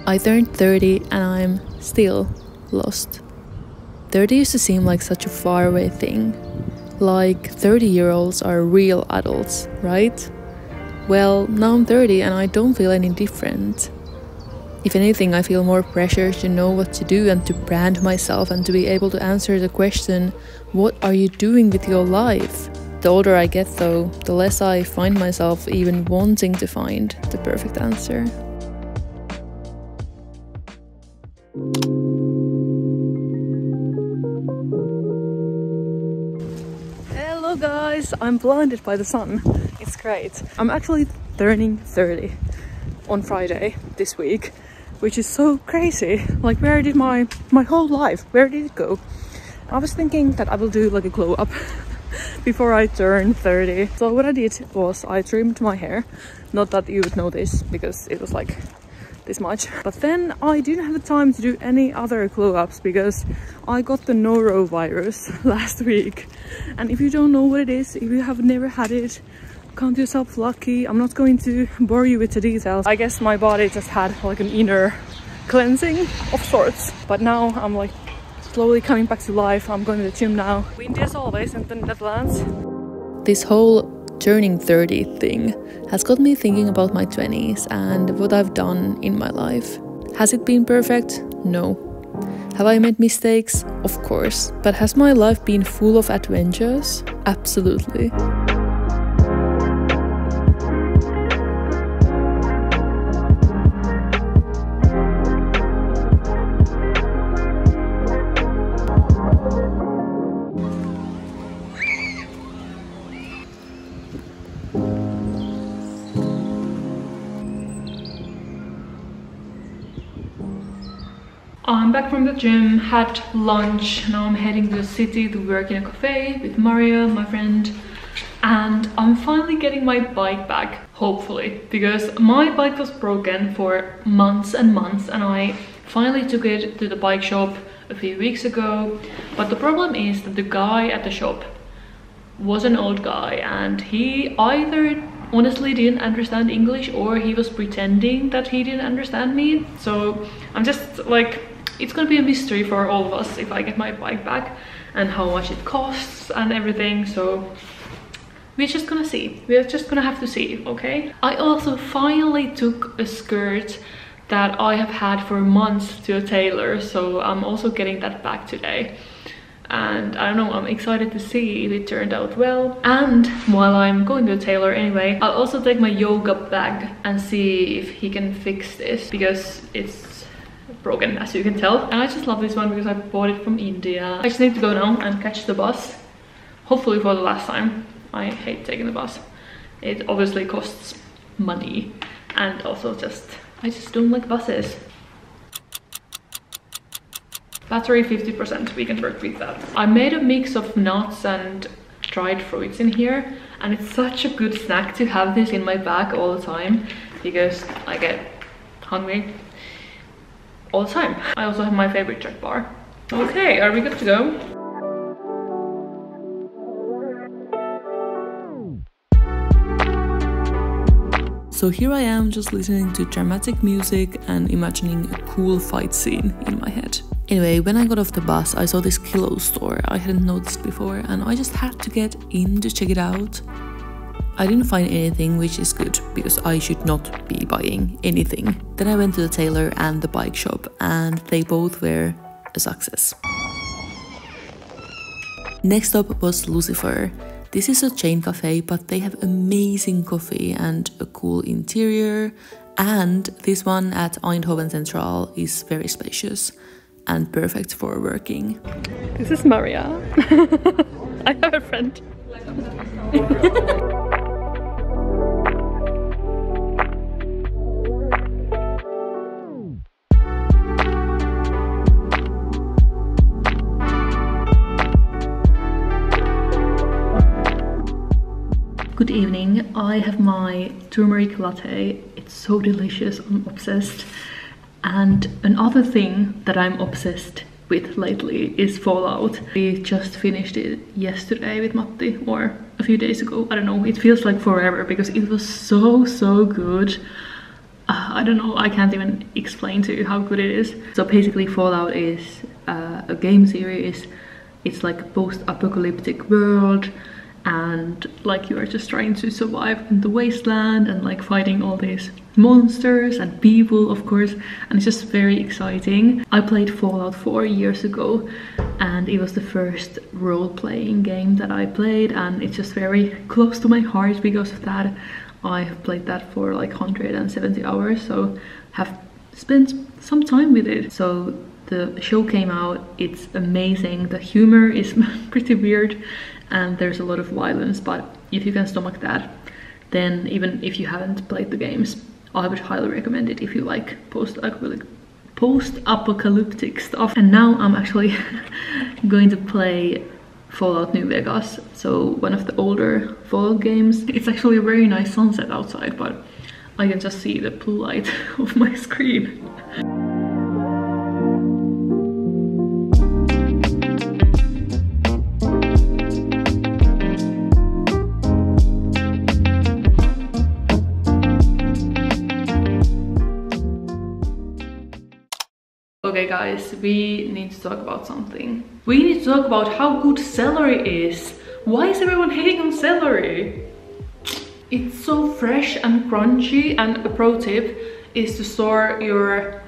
I turned 30 and I'm still lost. 30 used to seem like such a faraway thing. Like 30-year-olds are real adults, right? Well, now I'm 30 and I don't feel any different. If anything, I feel more pressure to know what to do and to brand myself and to be able to answer the question, what are you doing with your life? The older I get though, the less I find myself even wanting to find the perfect answer. Hello guys, I'm blinded by the sun. It's great. I'm actually turning 30 on Friday this week, which is so crazy. Like, where did my whole life, where did it go? I was thinking that I will do like a glow up before I turn 30. So what I did was I trimmed my hair. Not that you would know this because it was like this much. But then I didn't have the time to do any other glow ups because I got the norovirus last week. And if you don't know what it is, if you have never had it, count yourself lucky. I'm not going to bore you with the details. I guess my body just had like an inner cleansing of sorts. But now I'm like slowly coming back to life. I'm going to the gym now. Windy as always in the Netherlands. This whole turning 30 thing has got me thinking about my 20s and what I've done in my life. Has it been perfect? No. Have I made mistakes? Of course. But has my life been full of adventures? Absolutely. I'm back from the gym, had lunch, now I'm heading to the city to work in a cafe with Maria, my friend, and I'm finally getting my bike back, hopefully, because my bike was broken for months and months and I finally took it to the bike shop a few weeks ago. But the problem is that the guy at the shop was an old guy and he either honestly didn't understand English or he was pretending that he didn't understand me. So I'm just like, it's gonna be a mystery for all of us if I get my bike back and how much it costs and everything. So we're just gonna see. We're just gonna have to see, okay? I also finally took a skirt that I have had for months to a tailor, so I'm also getting that back today. And I don't know, I'm excited to see if it turned out well. And while I'm going to the tailor anyway, I'll also take my yoga bag and see if he can fix this because it's broken, as you can tell. And I just love this one because I bought it from India. I just need to go now and catch the bus, hopefully for the last time. I hate taking the bus. It obviously costs money and also I just don't like buses. Battery 50%, we can work with that. I made a mix of nuts and dried fruits in here, and it's such a good snack to have this in my bag all the time because I get hungry all the time. I also have my favorite chocolate bar. Okay, are we good to go? So here I am just listening to dramatic music and imagining a cool fight scene in my head. Anyway, when I got off the bus, I saw this clothes store I hadn't noticed before and I just had to get in to check it out. I didn't find anything, which is good, because I should not be buying anything. Then I went to the tailor and the bike shop, and they both were a success. Next up was Lucifer. This is a chain cafe, but they have amazing coffee and a cool interior. And this one at Eindhoven Central is very spacious and perfect for working. This is Maria. I have a friend. Good evening, I have my turmeric latte. It's so delicious, I'm obsessed. And another thing that I'm obsessed with lately is Fallout. We just finished it yesterday with Matti, or a few days ago, I don't know, it feels like forever because it was so good. I don't know, I can't even explain to you how good it is. So basically Fallout is a game series. It's like a post-apocalyptic world, and like you are just trying to survive in the wasteland and like fighting all these monsters and people, of course, and it's just very exciting. I played Fallout 4 years ago, and it was the first role-playing game that I played, and it's just very close to my heart because of that. I have played that for like 170 hours, so have spent some time with it. So the show came out, it's amazing. The humor is pretty weird and there's a lot of violence, but if you can stomach that, then even if you haven't played the games, I would highly recommend it if you like post-apocalyptic stuff. And now I'm actually going to play Fallout New Vegas, so one of the older Fallout games. It's actually a very nice sunset outside, but I can just see the blue light of my screen. Okay guys, we need to talk about something. We need to talk about how good celery is. Why is everyone hating on celery? It's so fresh and crunchy, and a pro tip is to store your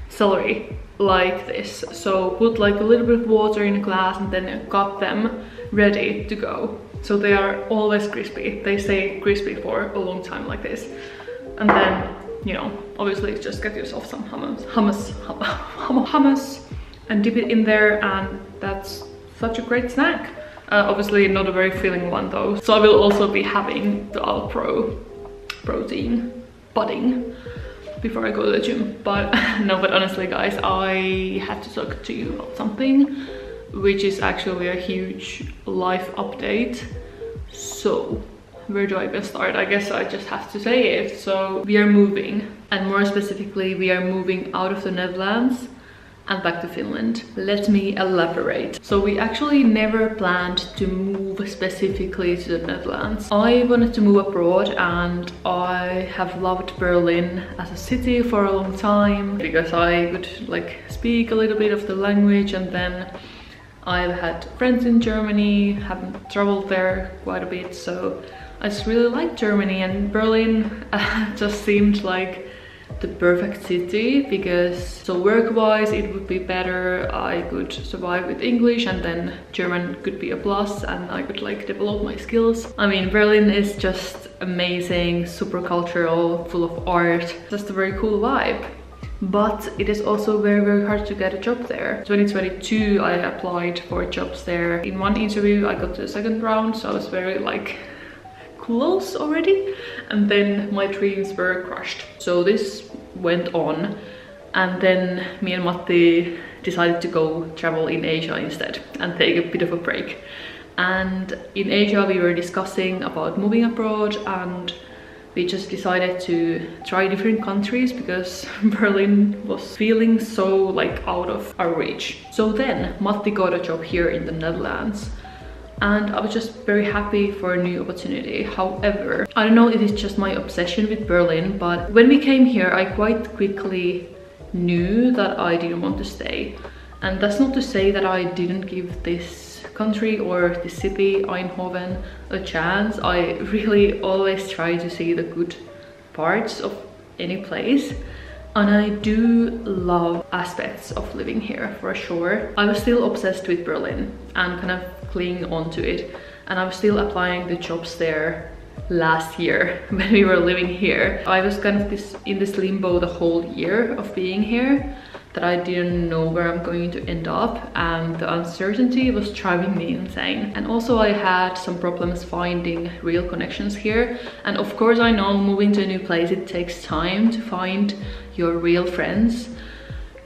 celery like this. So put like a little bit of water in a glass and then cut them ready to go. So they are always crispy. They stay crispy for a long time like this. And then, you know, obviously just get yourself some hummus and dip it in there, and that's such a great snack. Obviously not a very filling one though. So I will also be having the Alpro protein pudding before I go to the gym. But no, but honestly guys, I had to talk to you about something which is actually a huge life update. So where do I even start? I guess I just have to say it. So we are moving, and more specifically we are moving out of the Netherlands and back to Finland. Let me elaborate. So we actually never planned to move specifically to the Netherlands. I wanted to move abroad, and I have loved Berlin as a city for a long time because I could like speak a little bit of the language, and then I've had friends in Germany, haven't traveled there quite a bit, so I just really liked Germany, and Berlin just seemed like the perfect city because so work-wise it would be better. I could survive with English, and then German could be a plus, and I could like develop my skills. I mean, Berlin is just amazing, super cultural, full of art, just a very cool vibe. But it is also very hard to get a job there. 2022 I applied for jobs there. In one interview I got to the second round, so I was very like close already, and then my dreams were crushed. So this went on, and then me and Matti decided to go travel in Asia instead and take a bit of a break. And in Asia we were discussing about moving abroad, and we just decided to try different countries because Berlin was feeling so like out of our reach. So then Matti got a job here in the Netherlands, and I was just very happy for a new opportunity. However, I don't know if it's just my obsession with Berlin, but when we came here I quite quickly knew that I didn't want to stay. And that's not to say that I didn't give this country or this city, Eindhoven, a chance. I really always try to see the good parts of any place, and I do love aspects of living here for sure. I was still obsessed with Berlin and kind of clinging on to it, and I was still applying the jobs there last year when we were living here. I was kind of in this limbo the whole year of being here, that I didn't know where I'm going to end up, and the uncertainty was driving me insane. And also I had some problems finding real connections here, and of course I know moving to a new place it takes time to find your real friends,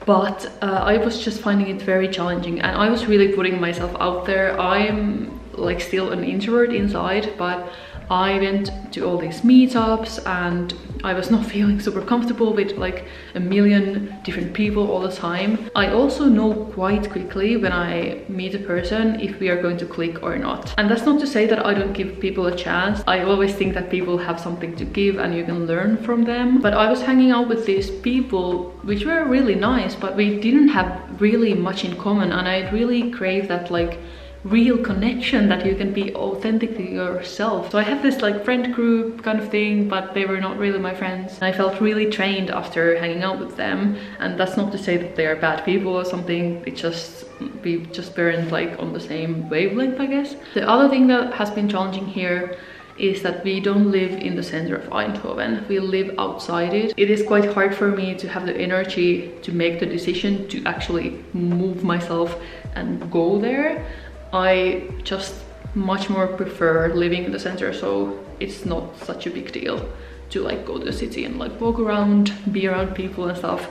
but I was just finding it very challenging, and I was really putting myself out there. I'm like still an introvert inside, but I went to all these meetups and I was not feeling super comfortable with like a million different people all the time. I also know quite quickly when I meet a person if we are going to click or not. And that's not to say that I don't give people a chance. I always think that people have something to give and you can learn from them. But I was hanging out with these people which were really nice, but we didn't have really much in common, and I really crave that like real connection that you can be authentically yourself. So I have this like friend group kind of thing, but they were not really my friends. I felt really drained after hanging out with them, and that's not to say that they are bad people or something. It just, we just weren't like on the same wavelength, I guess. The other thing that has been challenging here is that we don't live in the center of Eindhoven. We live outside it. It is quite hard for me to have the energy to make the decision to actually move myself and go there. I just much more prefer living in the center, so it's not such a big deal to like go to the city and like walk around, be around people and stuff.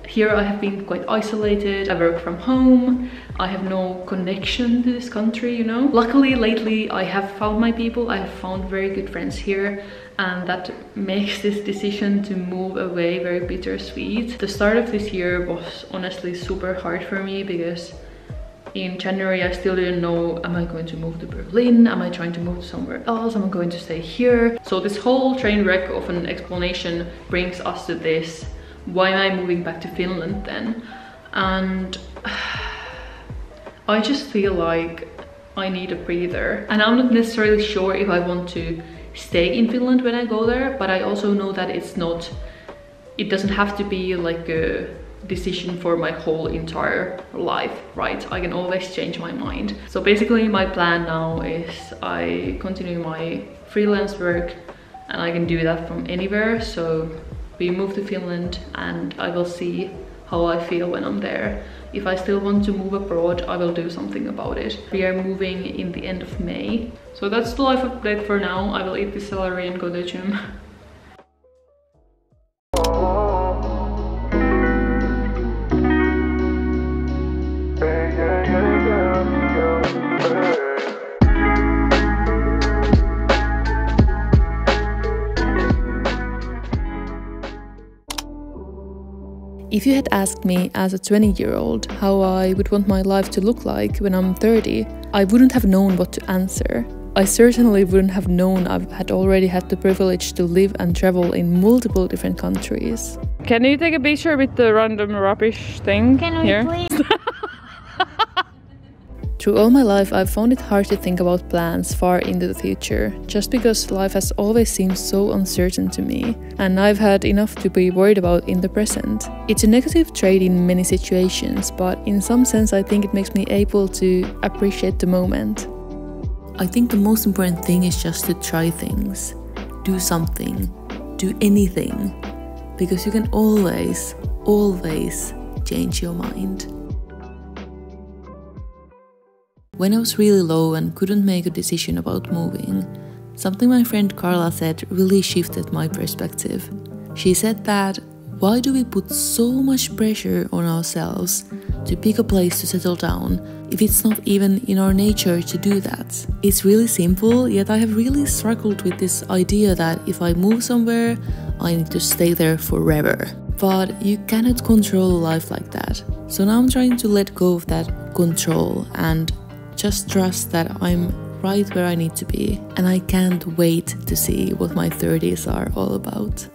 Here I have been quite isolated. I work from home. I have no connection to this country, you know. Luckily lately I have found my people. I have found very good friends here, and that makes this decision to move away very bittersweet. The start of this year was honestly super hard for me because in January I still didn't know, am I going to move to Berlin? Am I trying to move to somewhere else? Am I going to stay here? So this whole train wreck of an explanation brings us to this. Why am I moving back to Finland then? And I just feel like I need a breather. And I'm not necessarily sure if I want to stay in Finland when I go there, but I also know that it's not, it doesn't have to be like a decision for my whole entire life, right? I can always change my mind. So basically my plan now is I continue my freelance work and I can do that from anywhere. So we move to Finland and I will see how I feel when I'm there. If I still want to move abroad, I will do something about it. We are moving in the end of May. So that's the life update for now. I will eat this celery and go to the gym. If you had asked me as a 20-year-old how I would want my life to look like when I'm 30, I wouldn't have known what to answer. I certainly wouldn't have known I had already had the privilege to live and travel in multiple different countries. Can you take a picture with the random rubbish thing here? Please? Through all my life, I've found it hard to think about plans far into the future, just because life has always seemed so uncertain to me, and I've had enough to be worried about in the present. It's a negative trait in many situations, but in some sense I think it makes me able to appreciate the moment. I think the most important thing is just to try things, do something, do anything, because you can always change your mind. When I was really low and couldn't make a decision about moving, something my friend Carla said really shifted my perspective. She said that, why do we put so much pressure on ourselves to pick a place to settle down if it's not even in our nature to do that? It's really simple, yet I have really struggled with this idea that if I move somewhere, I need to stay there forever. But you cannot control life like that. So now I'm trying to let go of that control and just trust that I'm right where I need to be, and I can't wait to see what my 30s are all about.